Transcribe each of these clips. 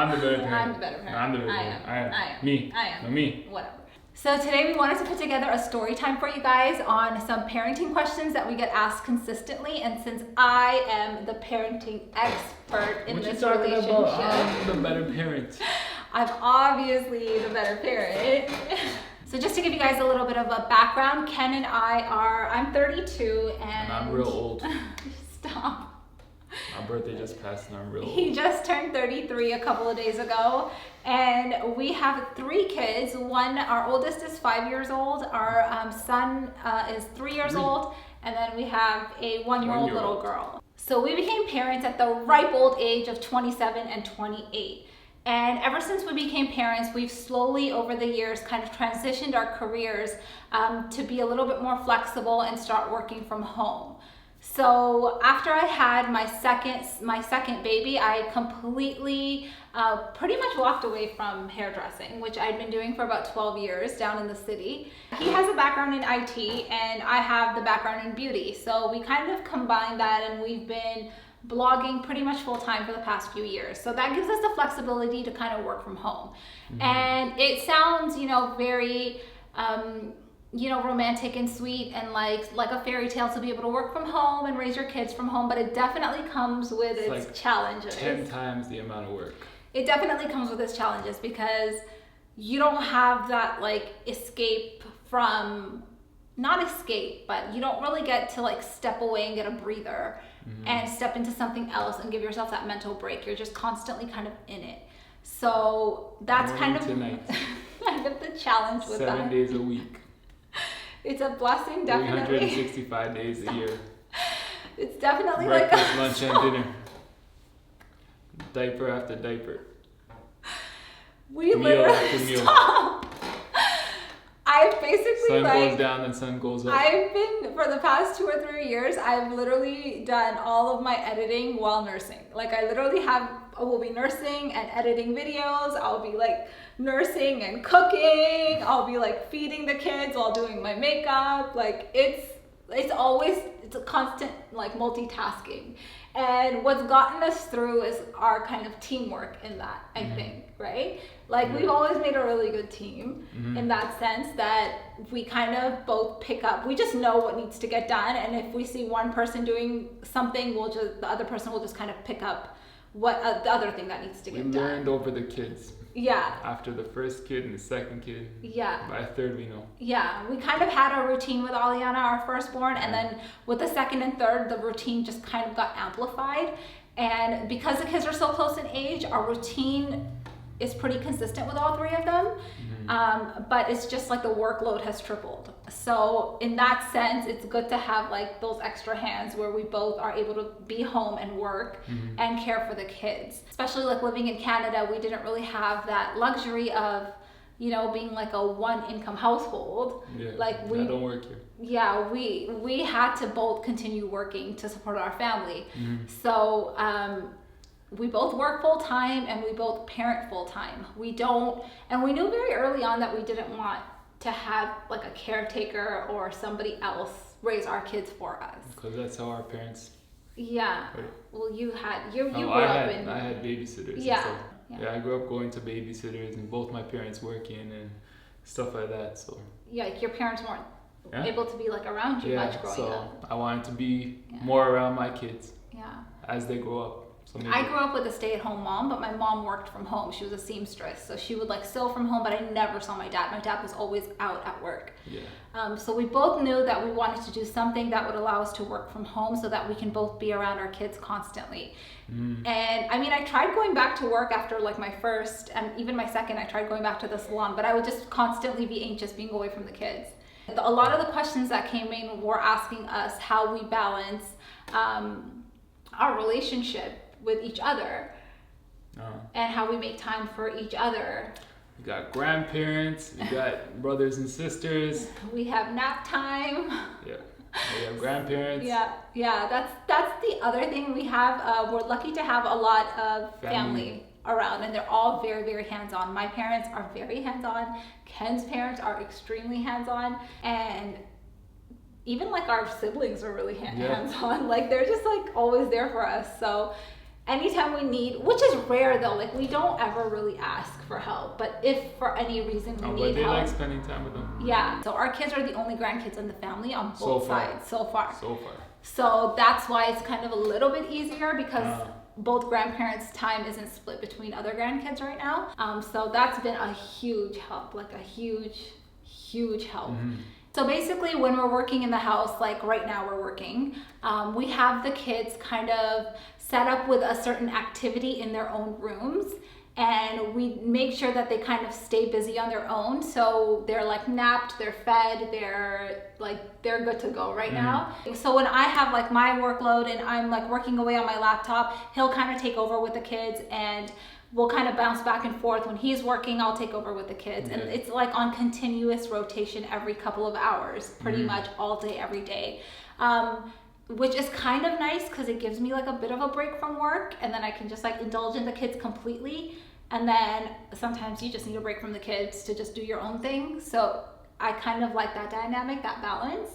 I'm the better parent. I'm the better parent. I'm the better parent. I am. Me. I am. No, me. Whatever. So today we wanted to put together a story time for you guys on some parenting questions that we get asked consistently. And since I am the parenting expert in this relationship, I'm the better parent. I'm obviously the better parent. So just to give you guys a little bit of a background, Ken and I'm 32 and I'm real old. Stop. My birthday just passed and I'm real old. He just turned 33 a couple of days ago, and we have 3 kids. Our oldest is 5 years old, our son is 3 years old, and then we have a 1-year-old little girl. So we became parents at the ripe old age of 27 and 28. And ever since we became parents, we've slowly over the years kind of transitioned our careers to be a little bit more flexible and start working from home. So after I had my second baby, I completely pretty much walked away from hairdressing, which I'd been doing for about 12 years down in the city. He has a background in IT and I have the background in beauty. So we kind of combined that, and we've been blogging pretty much full time for the past few years. So that gives us the flexibility to kind of work from home. Mm-hmm. And it sounds, very romantic and sweet and like a fairy tale to be able to work from home and raise your kids from home, but it definitely comes with its challenges. 10 times the amount of work. It definitely comes with its challenges because you don't have that escape from, not escape, but you don't really get to step away and get a breather and step into something else and give yourself that mental break. You're just constantly kind of in it. So that's kind of the challenge with 7 days a week. It's a blessing, definitely. 365 days a year. It's definitely breakfast, lunch, and dinner. Diaper after diaper. We meal literally after meal. stop. I've basically sun goes down and sun goes up. I've been, for the past 2 or 3 years, I've literally done all of my editing while nursing. I literally will be nursing and editing videos. I'll be nursing and cooking. I'll be feeding the kids while doing my makeup. It's a constant multitasking. And what's gotten us through is our kind of teamwork in that, I think, right? We've always made a really good team in that sense that we kind of both pick up. We just know what needs to get done. And if we see one person doing something, the other person will just kind of pick up what the other thing that needs to get done. We learned over the kids. Yeah. After the first kid and the second kid. Yeah. By the third, we know. Yeah. We kind of had a routine with Aliana, our firstborn, and then with the second and third, the routine just kind of got amplified. And because the kids are so close in age, our routine is pretty consistent with all 3 of them. But it's just the workload has tripled. So in that sense, it's good to have those extra hands where we both are able to be home and work and care for the kids. Especially living in Canada, we didn't really have that luxury of, being a 1-income household. Yeah, I don't work here. Yeah, we had to both continue working to support our family. So we both work full time and we both parent full time. We knew very early on that we didn't want to have a caretaker or somebody else raise our kids for us. Because that's how our parents. Yeah. Right. Well, you grew I up in. I had babysitters. Yeah. Yeah, I grew up going to babysitters and both my parents working and stuff like that. So. Yeah, your parents weren't able to be around you much growing up. I wanted to be more around my kids. Yeah. As they grow up. So I grew up with a stay-at-home mom, but my mom worked from home. She was a seamstress, so she would sew from home, but I never saw my dad. My dad was always out at work. Yeah. So we both knew that we wanted to do something that would allow us to work from home so that we can both be around our kids constantly. And I tried going back to work after my first and even my second. I tried going back to the salon, but I would just constantly be anxious being away from the kids. A lot of the questions that came in were asking us how we balance our relationship with each other and how we make time for each other. We got grandparents, we got brothers and sisters. We have nap time. Yeah, we have grandparents. Yeah, that's the other thing we have. We're lucky to have a lot of family around, and they're all very, very hands-on. My parents are very hands-on. Ken's parents are extremely hands-on, and even our siblings are really hands-on. They're just always there for us. So anytime we need, which is rare though, like we don't ever really ask for help, but if for any reason we need but they help. like spending time with them. Yeah. So our kids are the only grandkids in the family on both sides so far. So that's why it's kind of a little bit easier because both grandparents' time isn't split between other grandkids right now. So that's been a huge help, like a huge help. So basically when we're working in the house, like right now we're working, we have the kids kind of set up with a certain activity in their own rooms, and we make sure that they kind of stay busy on their own. So they're like napped, they're fed, they're good to go right now. So when I have like my workload and I'm like working away on my laptop, he'll kind of take over with the kids, and we'll kind of bounce back and forth. When he's working, I'll take over with the kids. And it's like on continuous rotation every couple of hours, pretty much all day, every day. Which is kind of nice because it gives me like a bit of a break from work, and then I can just like indulge in the kids completely. And then sometimes you just need a break from the kids to just do your own thing. So I kind of like that dynamic, that balance.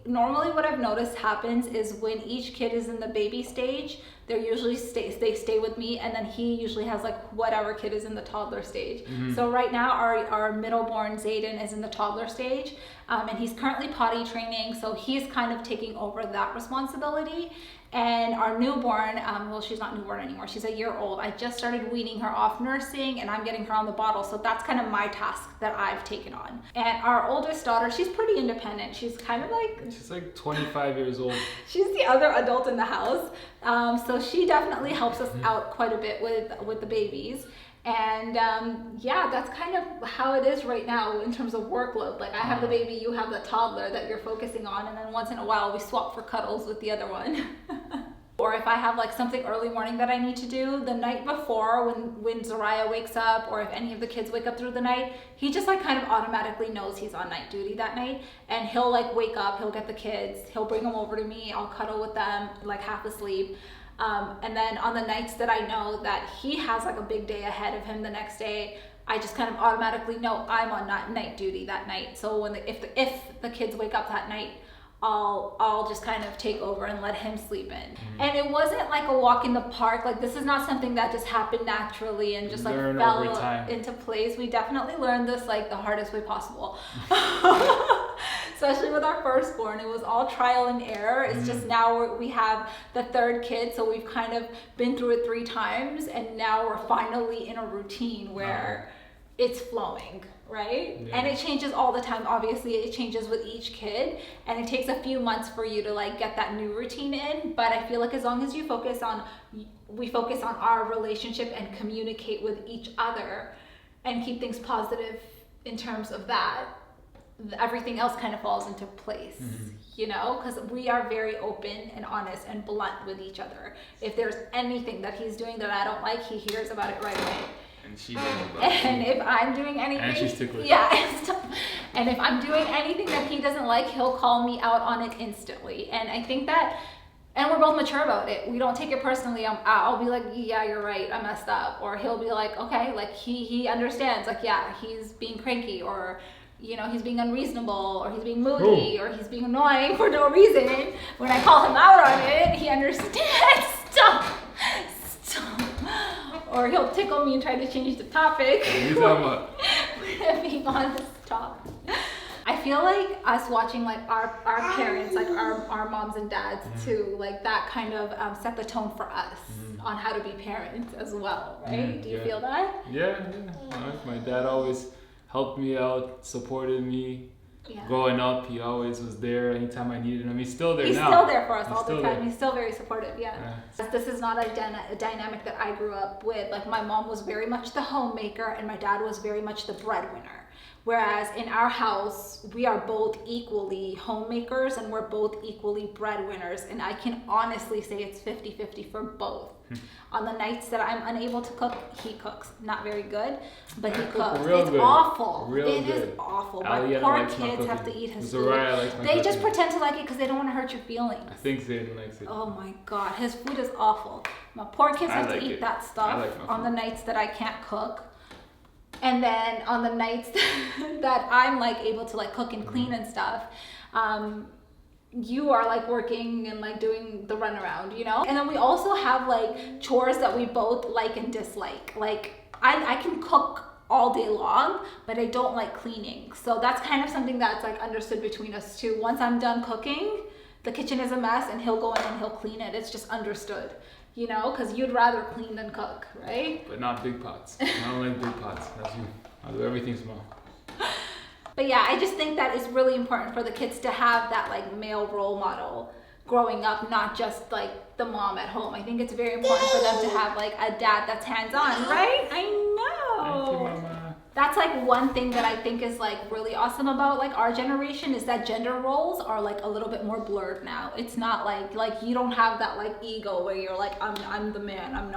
Normally what I've noticed happens is when each kid is in the baby stage, they stay with me, and then he usually has like whatever kid is in the toddler stage. So right now our middleborn Zayden is in the toddler stage, and he's currently potty training, so he's kind of taking over that responsibility. And our newborn, well, she's not newborn anymore, she's a year old. I just started weaning her off nursing, and I'm getting her on the bottle, so that's kind of my task that I've taken on. And our oldest daughter, she's pretty independent. She's kind of like... She's like 25 years old. She's the other adult in the house, so she definitely helps us out quite a bit with the babies. And yeah, that's kind of how it is right now in terms of workload. Like I have the baby, you have the toddler that you're focusing on, and then once in a while we swap for cuddles with the other one. Or if I have like something early morning that I need to do the night before, when Zariah wakes up, or if any of the kids wake up through the night, he just like kind of automatically knows he's on night duty that night, and he'll like wake up, he'll get the kids, he'll bring them over to me, I'll cuddle with them like half asleep. And then on the nights that I know that he has like a big day ahead of him the next day, I just kind of automatically know I'm on night duty that night. So if the kids wake up that night, I'll just kind of take over and let him sleep in. And it wasn't like a walk in the park. Like this is not something that just happened naturally and just like fell into place. We definitely learned this like the hardest way possible. Especially with our firstborn, it was all trial and error. It's just now we have the third kid, so we've kind of been through it 3 times, and now we're finally in a routine where it's flowing, right? Yeah. And it changes all the time. Obviously, it changes with each kid, and it takes a few months for you to like get that new routine in. But I feel like as long as we focus on our relationship and communicate with each other and keep things positive in terms of that, everything else kind of falls into place, you know, because we are very open and honest and blunt with each other. If there's anything that he's doing that I don't like, he hears about it right away. And she knows about and if I'm doing anything, and she's ticklish. Yeah, and if I'm doing anything that he doesn't like, he'll call me out on it instantly. And I think that, and we're both mature about it. We don't take it personally. I'll be like, yeah, you're right, I messed up. Or he'll be like, okay, like he understands, like, yeah, he's being cranky, or you know, he's being unreasonable, or he's being moody, or he's being annoying for no reason. When I call him out on it, he understands. Stop. Or he'll tickle me and try to change the topic. Being on this topic. I feel like us watching like our parents, like our moms and dads too, like that kind of set the tone for us on how to be parents as well, right? Do you feel that? Yeah. My dad always helped me out, supported me. Yeah. Growing up, he always was there anytime I needed him. He's still there now. He's still there for us all the time. He's still very supportive, yeah. This is not a dynamic that I grew up with. Like my mom was very much the homemaker, and my dad was very much the breadwinner. Whereas in our house, we are both equally homemakers, and we're both equally breadwinners. And I can honestly say it's 50-50 for both. On the nights that I'm unable to cook, he cooks. Not very good, but he cooks. It's awful. It is awful. My poor kids have to eat his food. They just pretend to like it because they don't want to hurt your feelings. I think Zayden likes it. Oh my God, his food is awful. My poor kids have to eat that stuff on the nights that I can't cook. And then on the nights that I'm like able to like cook and clean and stuff, you are like working and like doing the runaround, you know? And then we also have like chores that we both like and dislike. Like I can cook all day long, but I don't like cleaning. So that's kind of something that's like understood between us too. Once I'm done cooking, the kitchen is a mess and he'll go in and he'll clean it. It's just understood, you know, because you'd rather clean than cook, right? But not big pots. I don't like big pots. That's you. I'll do everything small. But yeah, I just think that it's really important for the kids to have that like male role model growing up, not just like the mom at home. I think it's very important for them to have like a dad that's hands-on, right? I know. Thank you, Mama. That's like one thing that I think is like really awesome about like our generation is that gender roles are like a little bit more blurred now. It's not like you don't have that like ego where you're like I'm the man. I'm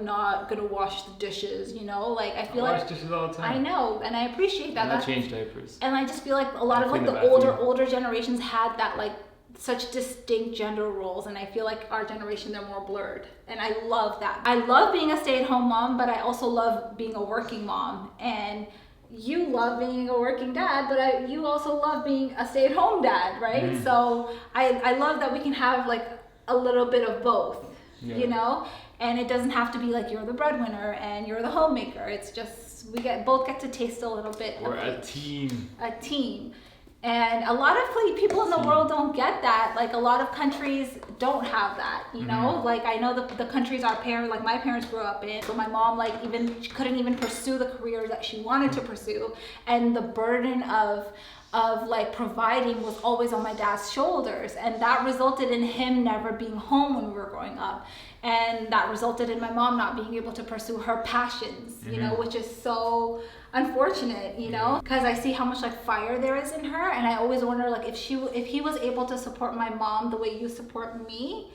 not gonna wash the dishes, you know? Like I feel like wash dishes all the time. I know, and I appreciate that. And I change diapers. And I just feel like a lot of like the older generations had that like such distinct gender roles, and I feel like our generation, they're more blurred, and I love that. I love being a stay-at-home mom, but I also love being a working mom, and you love being a working dad, but you also love being a stay-at-home dad, right? So I love that we can have like a little bit of both, you know? And it doesn't have to be like you're the breadwinner and you're the homemaker. It's just both get to taste a little bit. We're a team. A team. And a lot of people in the world don't get that. Like a lot of countries don't have that, you know? Like I know the countries like my parents grew up in, so my mom like she couldn't even pursue the career that she wanted to pursue. And the burden of like providing was always on my dad's shoulders. And that resulted in him never being home when we were growing up. And that resulted in my mom not being able to pursue her passions, you know, which is so unfortunate, you know, because I see how much like fire there is in her, and I always wonder like if he was able to support my mom the way you support me,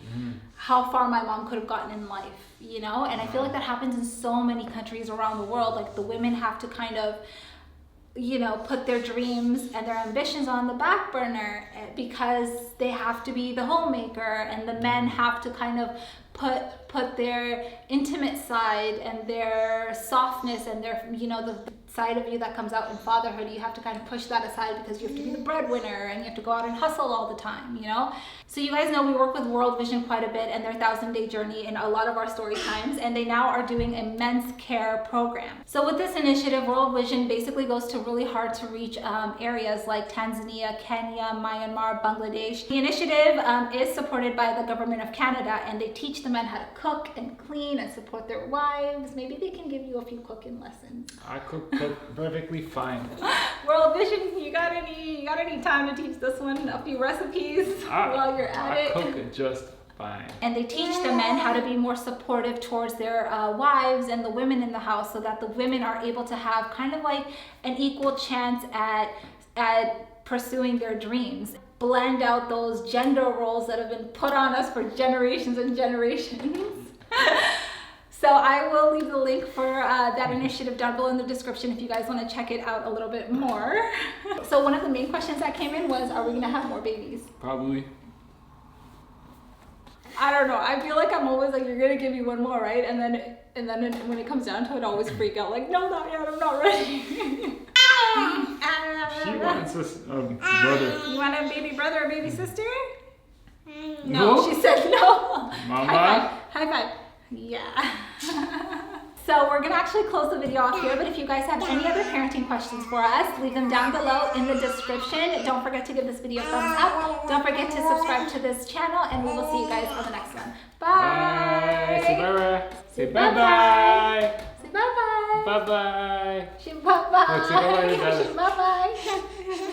how far my mom could have gotten in life, you know. And I feel like that happens in so many countries around the world. Like the women have to kind of, you know, put their dreams and their ambitions on the back burner because they have to be the homemaker, and the men have to kind of put their intimate side and their softness and their, you know, the side of you that comes out in fatherhood, you have to kind of push that aside because you have to be the breadwinner and you have to go out and hustle all the time, you know? So you guys know we work with World Vision quite a bit and their 1,000-day journey in a lot of our story times, and they now are doing a men's care program. So with this initiative, World Vision basically goes to really hard to reach areas like Tanzania, Kenya, Myanmar, Bangladesh. The initiative is supported by the government of Canada, and they teach the men how to cook and clean and support their wives. Maybe they can give you a few cooking lessons. I cook perfectly fine. World Vision, you got any time to teach this one a few recipes while you're at it? I cook just fine. And they teach the men how to be more supportive towards their wives and the women in the house, so that the women are able to have kind of like an equal chance at pursuing their dreams. Blend out those gender roles that have been put on us for generations and generations. So I will leave the link for that initiative down below in the description if you guys want to check it out a little bit more. So one of the main questions that came in was, are we going to have more babies? Probably. I don't know. I feel like I'm always like, you're going to give me one more, right? And then when it comes down to it, I always freak out like, no, not yet. I'm not ready. She wants a brother. You want a baby brother or baby sister? No, she said no. Mama? High five. Yeah. So we're gonna actually close the video off here, but if you guys have any other parenting questions for us, leave them down below in the description. Don't forget to give this video a thumbs up. Don't forget to subscribe to this channel, and we will see you guys on the next one. Bye. Bye. Say bye-bye. Say bye-bye. Say bye-bye. Bye-bye. Say bye-bye. Say bye-bye. Say bye-bye.